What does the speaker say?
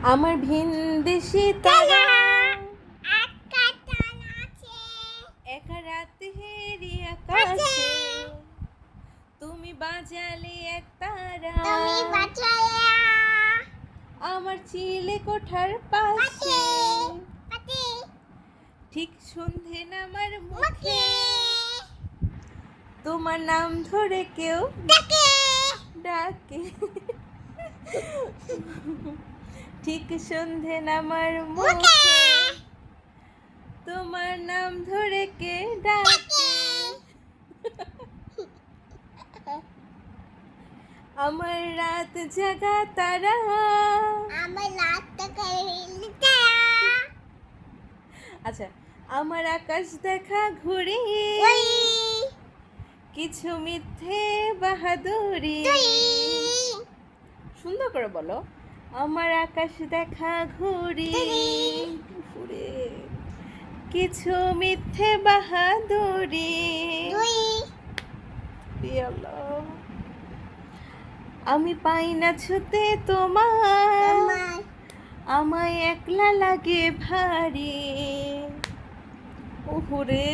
আমার ভিনদেশি তারা একা রাতেরি আকাশে তুমি বাজালে এক তারা আমার চিলে কোঠার পাশে ঠিক সন্ধে নামার মুখে তোমার নাম ধরে কেউ ডাকে ঠিক সন্ধে নামার মুখে তোমার নাম ধরে কে ডাকে আমার রাত জাগা তারা আচ্ছা আমার আকাশ দেখা ঘুরি কিছু মিথ্যে বাহাদুরি সুন্দর করে বলো আমার আকাশ দেখা ঘুরি কিছু মিথ্যে বাহাদুরি আমি পাই না ছুতে তোমার আমায় একলা লাগে ভারী ওহরে